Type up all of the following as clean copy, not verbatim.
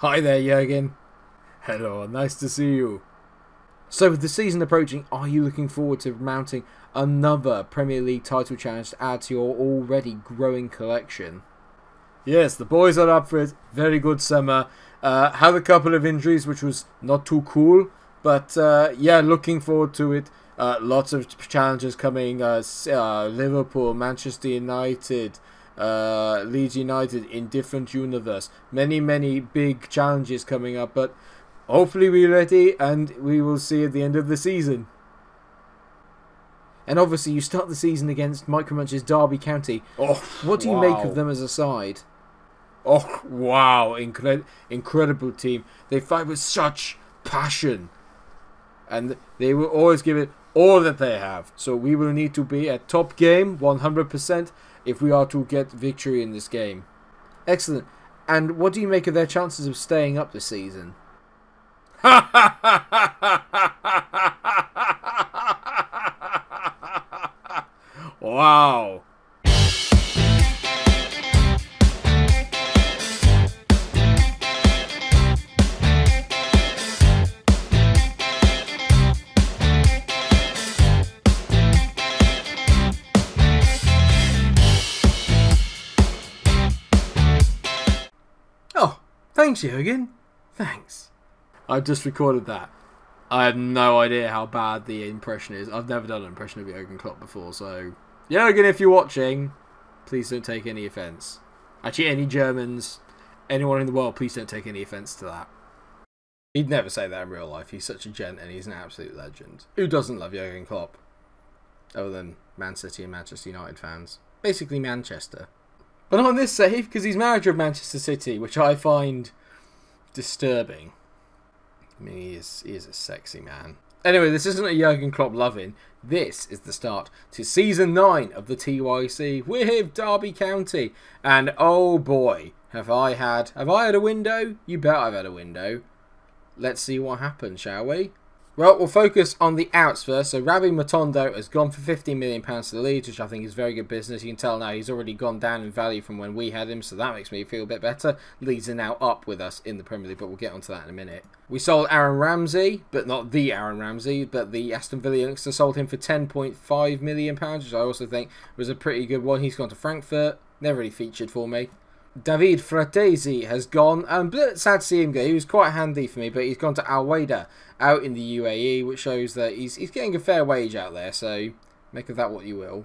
Hi there, Jurgen. Hello, nice to see you. So with the season approaching, are you looking forward to mounting another Premier League title challenge to add to your already growing collection? Yes, the boys are up for it. Very good summer. Had a couple of injuries, which was not too cool. But yeah, looking forward to it. Lots of challenges coming. Liverpool, Manchester United, Leeds United in different universe. Many big challenges coming up. But hopefully we're ready and we will see at the end of the season. And obviously you start the season against Munch's Derby County. Oh, what do you make of them as a side? Oh, wow. Incredible team. They fight with such passion. And they will always give it all that they have. So we will need to be at top game, 100%, if we are to get victory in this game. Excellent. And what do you make of their chances of staying up this season? Wow. Oh, thanks, Jurgen. Thanks. I've just recorded that. I have no idea how bad the impression is. I've never done an impression of Jurgen Klopp before, so Jurgen, if you're watching, please don't take any offence. Actually, any Germans, anyone in the world, please don't take any offence to that. He'd never say that in real life. He's such a gent and he's an absolute legend. Who doesn't love Jurgen Klopp? Other than Man City and Manchester United fans. Basically Manchester. But not on this save, because he's manager of Manchester City, which I find disturbing. I mean, he is a sexy man. Anyway, this isn't a Jurgen Klopp loving. This is the start to Season 9 of the TYC with Derby County. And oh boy, have I had a window? You bet I've had a window. Let's see what happens, shall we? Well, we'll focus on the outs first. So Rabbi Matondo has gone for £15 million to the Leeds, which I think is very good business. You can tell now he's already gone down in value from when we had him, so that makes me feel a bit better. Leeds are now up with us in the Premier League, but we'll get onto that in a minute. We sold Aaron Ramsey, but not the Aaron Ramsey, but the Aston Villa youngster, sold him for £10.5 million, which I also think was a pretty good one. He's gone to Frankfurt, never really featured for me. David Fratesi has gone, and sad to see him go. He was quite handy for me, but he's gone to Al Wada out in the UAE, which shows that he's getting a fair wage out there, so make of that what you will.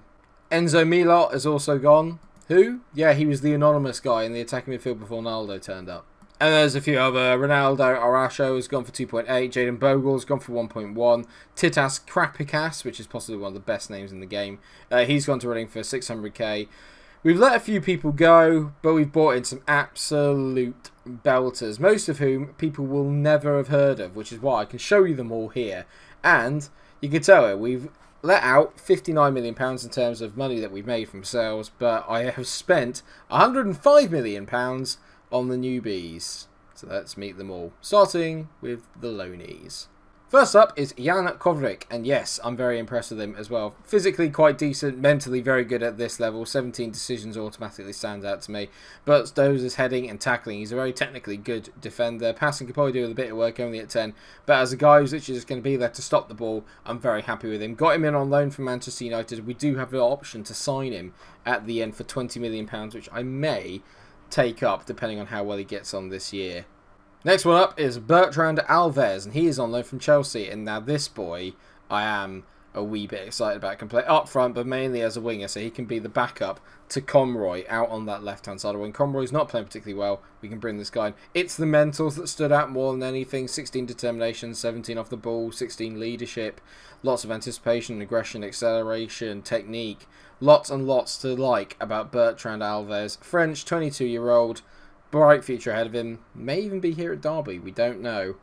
Enzo Milot has also gone. Who? Yeah, he was the anonymous guy in the attacking midfield before Ronaldo turned up. And there's a few other. Ronaldo Araujo has gone for 2.8. Jayden Bogle's gone for 1.1. Titas Krapikas, which is possibly one of the best names in the game, he's gone to Reading for 600k. We've let a few people go, but we've brought in some absolute belters, most of whom people will never have heard of, which is why I can show you them all here. And you can tell it, we've let out £59 million in terms of money that we've made from sales, but I have spent £105 million on the newbies. So let's meet them all, starting with the loanees. First up is Jan Kovrik, and yes, I'm very impressed with him as well. Physically quite decent, mentally very good at this level. 17 decisions automatically stands out to me. But those as heading and tackling, he's a very technically good defender. Passing could probably do with a bit of work, only at 10. But as a guy who's literally just going to be there to stop the ball, I'm very happy with him. Got him in on loan from Manchester United. We do have the option to sign him at the end for £20 million, which I may take up depending on how well he gets on this year. Next one up is Bertrand Alves, and he is on loan from Chelsea. And now this boy, I am a wee bit excited about. Can play up front, but mainly as a winger, so he can be the backup to Conroy out on that left-hand side. When Conroy's not playing particularly well, we can bring this guy in. It's the mentals that stood out more than anything. 16 determination, 17 off the ball, 16 leadership, lots of anticipation, aggression, acceleration, technique. Lots and lots to like about Bertrand Alves. French, 22-year-old. Bright future ahead of him. May even be here at Derby. We don't know.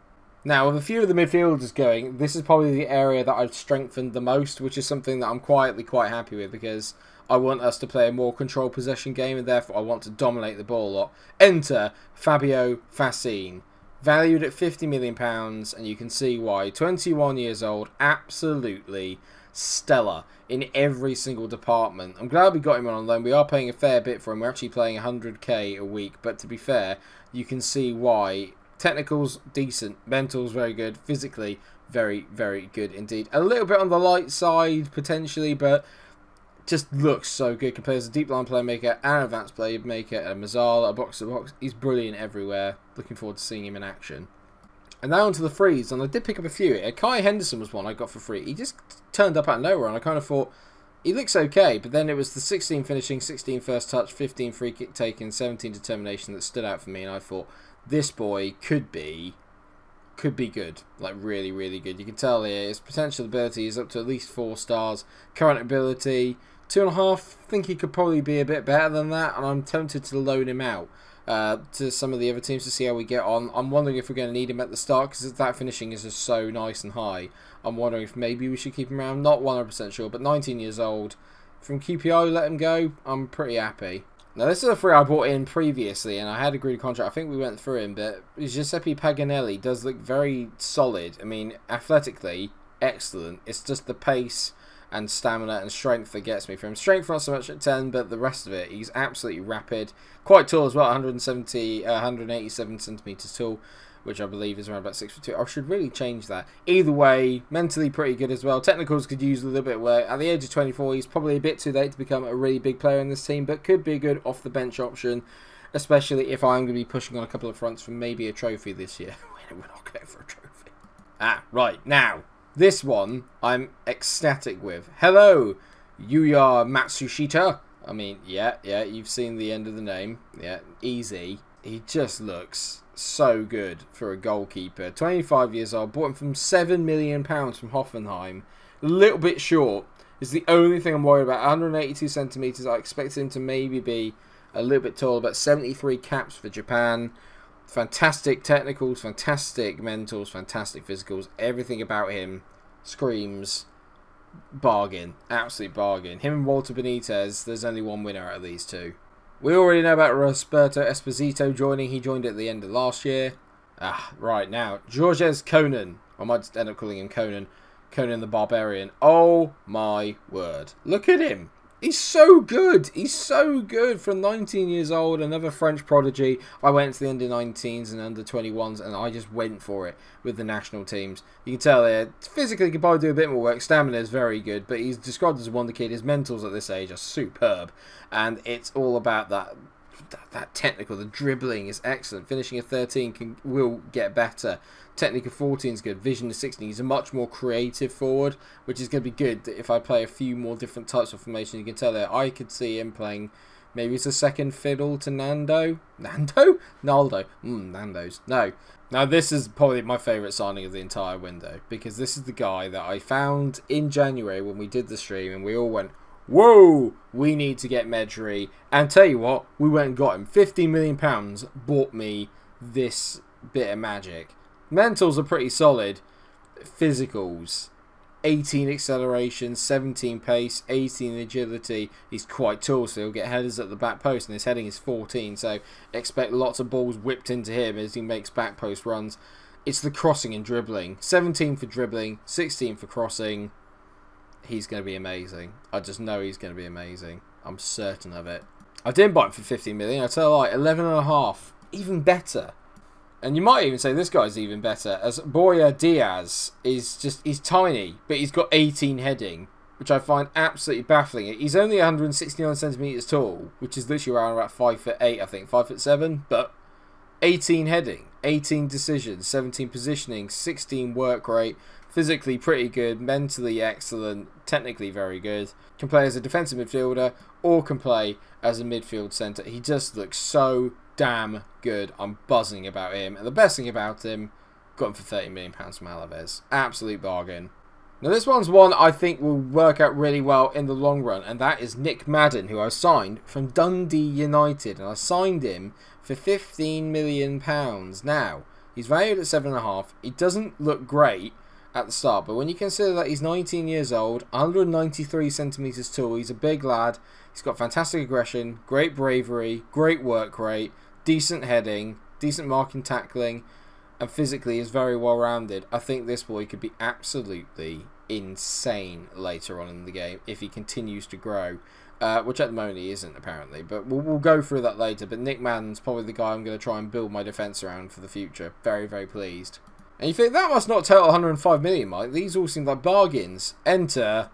Now, with a few of the midfielders going, this is probably the area that I've strengthened the most, which is something that I'm quietly quite happy with, because I want us to play a more controlled possession game, and therefore I want to dominate the ball a lot. Enter Fabio Fassin. Valued at £50 million, and you can see why. 21 years old, absolutely stellar in every single department. I'm glad we got him on loan. We are paying a fair bit for him. We're actually playing 100k a week, but to be fair, you can see why Technicals, decent. Mentals, very good. Physically, very, very good indeed. A little bit on the light side, potentially, but just looks so good. Compares a deep line playmaker, an advanced playmaker, a Mazzala, a box-to-box. He's brilliant everywhere. Looking forward to seeing him in action. And now onto the frees, and I did pick up a few. Kai Henderson was one I got for free. He just turned up out of nowhere, and I kind of thought, he looks okay, but then it was the 16 finishing, 16 first touch, 15 free kick taken, 17 determination that stood out for me, and I thought, this boy could be good. Like, really, really good. You can tell here, his potential ability is up to at least 4 stars. Current ability, 2.5. I think he could probably be a bit better than that, and I'm tempted to loan him out to some of the other teams to see how we get on. I'm wondering if we're going to need him at the start, because that finishing is just so nice and high. I'm wondering if maybe we should keep him around. Not 100% sure, but 19 years old. From QPR, let him go. I'm pretty happy. Now, this is a free I bought in previously, and I had agreed a contract. I think we went through him, but Giuseppe Paganelli does look very solid. I mean, athletically, excellent. It's just the pace and stamina and strength that gets me from him. Strength not so much at 10, but the rest of it, he's absolutely rapid. Quite tall as well, 187 centimetres tall, which I believe is around about 6'2". I should really change that. Either way, mentally pretty good as well. Technicals could use a little bit of work. At the age of 24, he's probably a bit too late to become a really big player in this team, but could be a good off-the-bench option, especially if I'm going to be pushing on a couple of fronts for maybe a trophy this year. We're not going for a trophy. Right, now. This one, I'm ecstatic with. Hello, Yuya Matsushita. I mean, yeah, you've seen the end of the name. Yeah, easy. He just looks so good for a goalkeeper. 25 years old, bought him from £7 million from Hoffenheim. A little bit short is the only thing I'm worried about. 182 centimetres. I expected him to maybe be a little bit taller, but 73 caps for Japan. Fantastic technicals, fantastic mentals, fantastic physicals. Everything about him screams bargain. Absolute bargain. Him and Walter Benitez, there's only one winner out of these two. We already know about Roberto Esposito joining. He joined at the end of last year. Right now. Georges Conan. I might just end up calling him Conan. Conan the Barbarian. Oh my word. Look at him. He's so good. He's so good for 19 years old. Another French prodigy. I went to the under 19s and under 21s and I just went for it with the national teams. You can tell there, physically he could probably do a bit more work. Stamina is very good, but he's described as a wonder kid. His mentals at this age are superb. And it's all about that technical. The dribbling is excellent. Finishing at 13 will get better. Technical 14 is good. Vision to 16. He's a much more creative forward, which is going to be good if I play a few more different types of formation. You can tell there, I could see him playing, maybe it's a second fiddle to Nando. Nando? Naldo. Nando's. No. Now, this is probably my favourite signing of the entire window, because this is the guy that I found in January when we did the stream, and we all went, whoa, we need to get Medri. And tell you what, we went and got him. £15 million bought me this bit of magic. Mentals are pretty solid. Physicals, 18 acceleration, 17 pace, 18 agility. He's quite tall, so he'll get headers at the back post, and his heading is 14, so expect lots of balls whipped into him as he makes back post runs. It's the crossing and dribbling. 17 for dribbling, 16 for crossing. He's going to be amazing. I just know he's going to be amazing. I'm certain of it. I didn't buy him for 15 million. I tell you, like 11.5. Even better. And you might even say this guy's even better, as Boya Diaz he's tiny, but he's got 18 heading, which I find absolutely baffling. He's only 169 centimetres tall, which is literally around about 5'8", I think, 5'7", but 18 heading, 18 decisions, 17 positioning, 16 work rate, physically pretty good, mentally excellent, technically very good. Can play as a defensive midfielder or can play as a midfield centre. He just looks so damn good. I'm buzzing about him. And the best thing about him, got him for £30 million from Alaves. Absolute bargain. Now this one's one I think will work out really well in the long run, and that is Nick Madden, who I signed from Dundee United, and I signed him for £15 million. Now, he's valued at 7.5. He doesn't look great at the start, but when you consider that he's 19 years old, 193 centimetres tall, he's a big lad, he's got fantastic aggression, great bravery, great work rate, decent heading, decent marking, tackling, and physically is very well rounded. I think this boy could be absolutely insane later on in the game if he continues to grow. which at the moment he isn't apparently, but we'll go through that later. But Nick Madden's probably the guy I'm going to try and build my defence around for the future. Very, very pleased. And you think that must not total 105 million, Mike? These all seem like bargains. Enter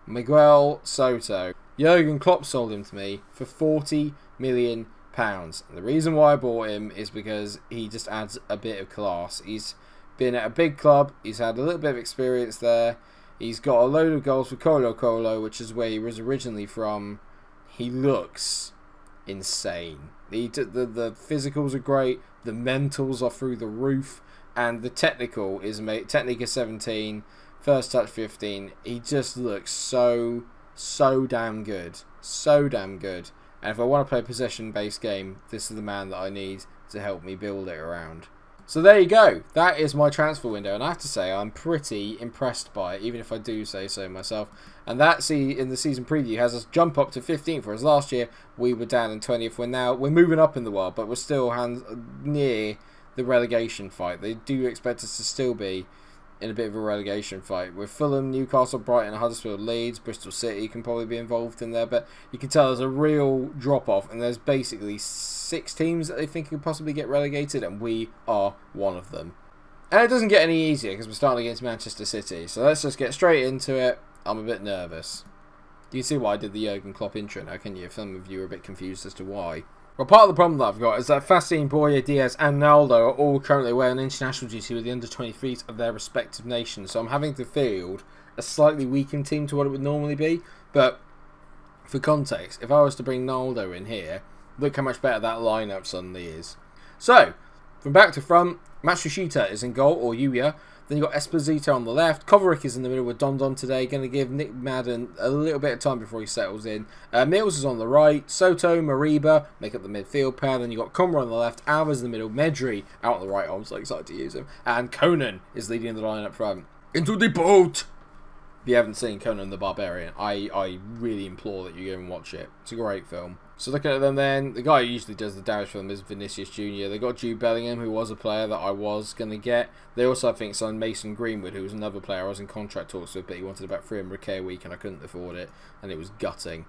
Miguel Soto. Jurgen Klopp sold him to me for £40 million. And the reason why I bought him is because he just adds a bit of class. He's been at a big club. He's had a little bit of experience there. He's got a load of goals for Colo Colo, which is where he was originally from. He looks insane. The physicals are great. The mentals are through the roof. And the technical is Technica 17, first touch 15. He just looks so damn good. So damn good. And if I want to play a possession-based game, this is the man that I need to help me build it around. So there you go. That is my transfer window. And I have to say, I'm pretty impressed by it, even if I do say so myself. And that, in the season preview, has us jump up to 15th. Whereas last year, we were down in 20th. We're moving up in the world, but we're still near the relegation fight. They do expect us to still be in a bit of a relegation fight with Fulham, Newcastle, Brighton, Huddersfield, Leeds, Bristol City can probably be involved in there, but you can tell there's a real drop off, and there's basically 6 teams that they think could possibly get relegated, and we are one of them. And it doesn't get any easier because we're starting against Manchester City, so let's just get straight into it. I'm a bit nervous. You can see why I did the Jurgen Klopp intro now, can you? If some of you are a bit confused as to why. Well, part of the problem that I've got is that Fassin, Boya, Diaz and Naldo are all currently away on international duty with the under-23s of their respective nations. So I'm having to field a slightly weakened team to what it would normally be. But for context, if I was to bring Naldo in here, look how much better that lineup suddenly is. So, from back to front, Matsushita is in goal, or Yuya. Then you've got Esposito on the left. Kovacic is in the middle with Don today. Going to give Nick Madden a little bit of time before he settles in. Mills is on the right. Soto, Mariba make up the midfield pair. Then you've got Comra on the left. Alvarez in the middle. Medri out on the right. I'm so excited to use him. And Conan is leading the line up front. Into the boat! If you haven't seen Conan the Barbarian, I really implore that you go and watch it. It's a great film. So looking at them then, the guy who usually does the damage film is Vinicius Jr. They got Jude Bellingham, who was a player that I was going to get. They also, I think, signed Mason Greenwood, who was another player I was in contract talks with, but he wanted about 300k a week and I couldn't afford it, and it was gutting.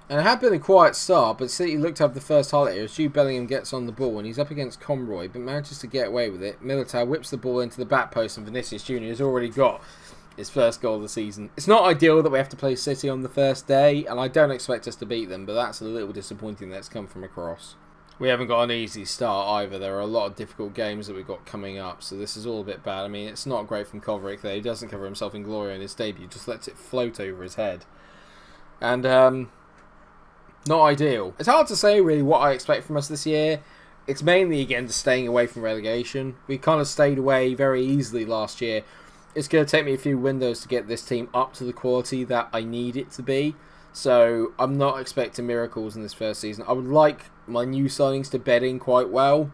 And it had been a quiet start, but City looked to have the first highlight here as Jude Bellingham gets on the ball and he's up against Conroy, but manages to get away with it. Militao whips the ball into the back post and Vinicius Jr. has already got his first goal of the season. It's not ideal that we have to play City on the first day, and I don't expect us to beat them, but that's a little disappointing that's come from across. We haven't got an easy start either. There are a lot of difficult games that we've got coming up, so this is all a bit bad. I mean, it's not great from Kovacic there. He doesn't cover himself in glory in his debut, just lets it float over his head. And, not ideal. It's hard to say really what I expect from us this year. It's mainly, again, just staying away from relegation. We kind of stayed away very easily last year. It's going to take me a few windows to get this team up to the quality that I need it to be. So I'm not expecting miracles in this first season. I would like my new signings to bed in quite well.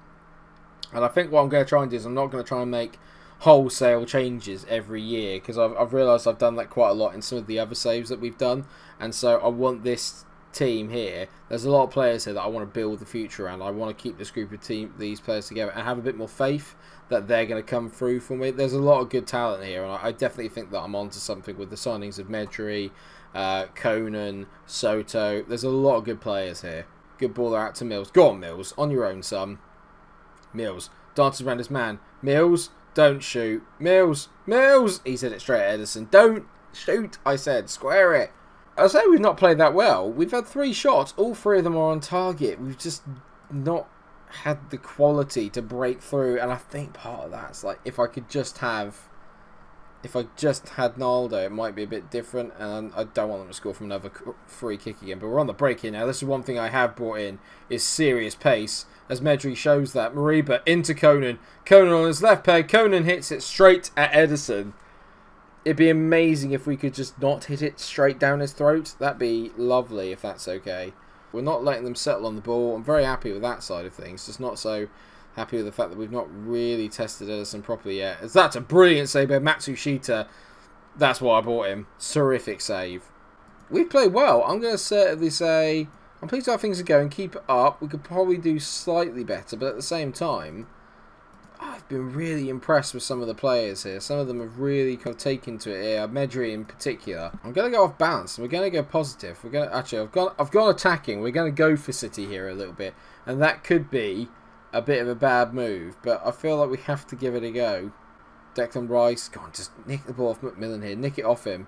And I think what I'm going to try and do is I'm not going to try and make wholesale changes every year. Because I've realised I've done that quite a lot in some of the other saves that we've done. And so I want this team here. There's a lot of players here that I want to build the future around. I want to keep this group of these players together and have a bit more faith that they're going to come through for me. There's a lot of good talent here, and I definitely think that I'm onto something with the signings of Medri, Conan, Soto. There's a lot of good players here. Good ball out to Mills. Go on, Mills. On your own, son. Mills dances around his man. Mills, don't shoot. Mills, Mills. He said it straight at Edison. Don't shoot, I said. Square it. I say we've not played that well. We've had 3 shots. All 3 of them are on target. We've just not had the quality to break through, and I think part of that's like if I just had Naldo, it might be a bit different, and I don't want them to score from another free kick again. But we're on the break here now. This is one thing I have brought in is serious pace, as Medri shows that. Mariba into Conan. Conan on his left peg. Conan hits it straight at Edison. It'd be amazing if we could just not hit it straight down his throat. That'd be lovely if that's okay. We're not letting them settle on the ball. I'm very happy with that side of things. Just not so happy with the fact that we've not really tested Edison properly yet. As that's a brilliant save by Matsushita. That's why I bought him. Terrific save. We've played well. I'm going to certainly say I'm pleased how things are going. Keep it up. We could probably do slightly better, but at the same time, I've been really impressed with some of the players here. Some of them have really kind of taken to it here. Medri in particular. I'm going to go off balance. We're going to go positive. We're going to actually. I've gone attacking. We're going to go for City here a little bit, and that could be a bit of a bad move. But I feel like we have to give it a go. Declan Rice, go on, just nick the ball off McMillan here. Nick it off him.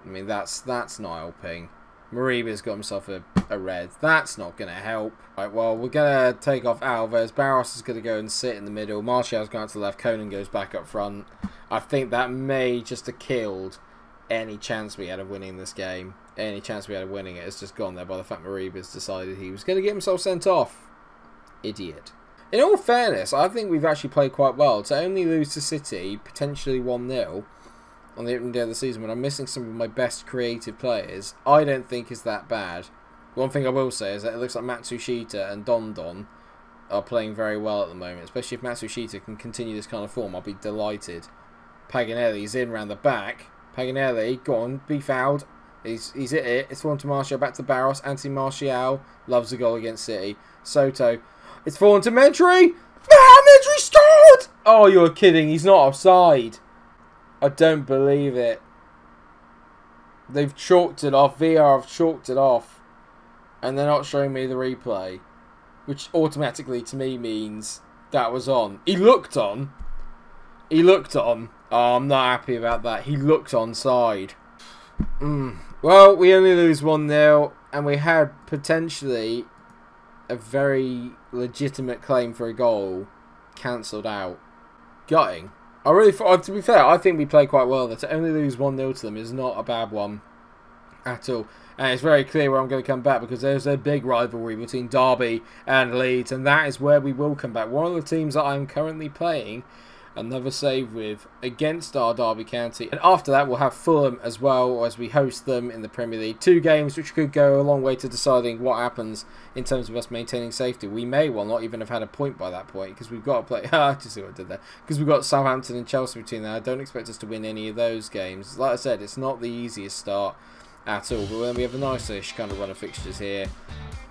I mean, that's not helping. Mariba's got himself a red. That's not going to help. Right, well, we're going to take off Alves. Barros is going to go and sit in the middle. Martial's going to the left. Conan goes back up front. I think that may just have killed any chance we had of winning this game. Any chance we had of winning it has just gone there by the fact Mariba's decided he was going to get himself sent off. Idiot. In all fairness, I think we've actually played quite well. To only lose to City, potentially 1-0... on the opening day of the season when I'm missing some of my best creative players, I don't think is that bad. One thing I will say is that it looks like Matsushita and Don are playing very well at the moment, especially if Matsushita can continue this kind of form. I'll be delighted. Paganelli's in round the back. Paganelli, go on, be fouled. He's at it. It's fallen to Martial, back to Barros. Anthony Martial loves the goal against City. Soto, it's fallen to Medri. Ah, Medri scored! Oh, you're kidding. He's not offside. I don't believe it. They've chalked it off. VR have chalked it off. And they're not showing me the replay. Which automatically to me means that was on. He looked on. He looked on. Oh, I'm not happy about that. He looked onside. Well, we only lose 1-0. And we had potentially a very legitimate claim for a goal cancelled out. Gutting. I really thought, to be fair, I think we played quite well there. To only lose 1-0 to them is not a bad one at all. And it's very clear where I'm going to come back because there's a big rivalry between Derby and Leeds, and that is where we will come back. One of the teams that I'm currently playing another save with against our Derby County. And after that, we'll have Fulham as well as we host them in the Premier League. 2 games which could go a long way to deciding what happens in terms of us maintaining safety. We may well not even have had a point by that point because we've got to play... I just see what I did there. Because we've got Southampton and Chelsea between there. I don't expect us to win any of those games. Like I said, it's not the easiest start at all. But then we have a nice-ish kind of run of fixtures here.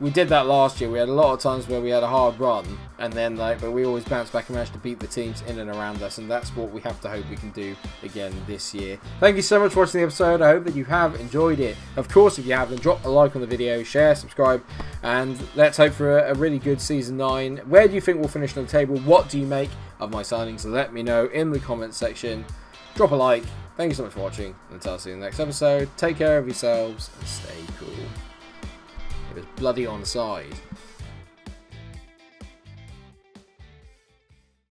We did that last year. We had a lot of times where we had a hard run, and then but we always bounced back and managed to beat the teams in and around us, and that's what we have to hope we can do again this year. Thank you so much for watching the episode. I hope that you have enjoyed it. Of course, if you have, then drop a like on the video, share, subscribe, and let's hope for a really good Season 9. Where do you think we'll finish on the table? What do you make of my signings? Let me know in the comments section. Drop a like. Thank you so much for watching, and until I see you in the next episode, take care of yourselves and stay cool. It was bloody onside.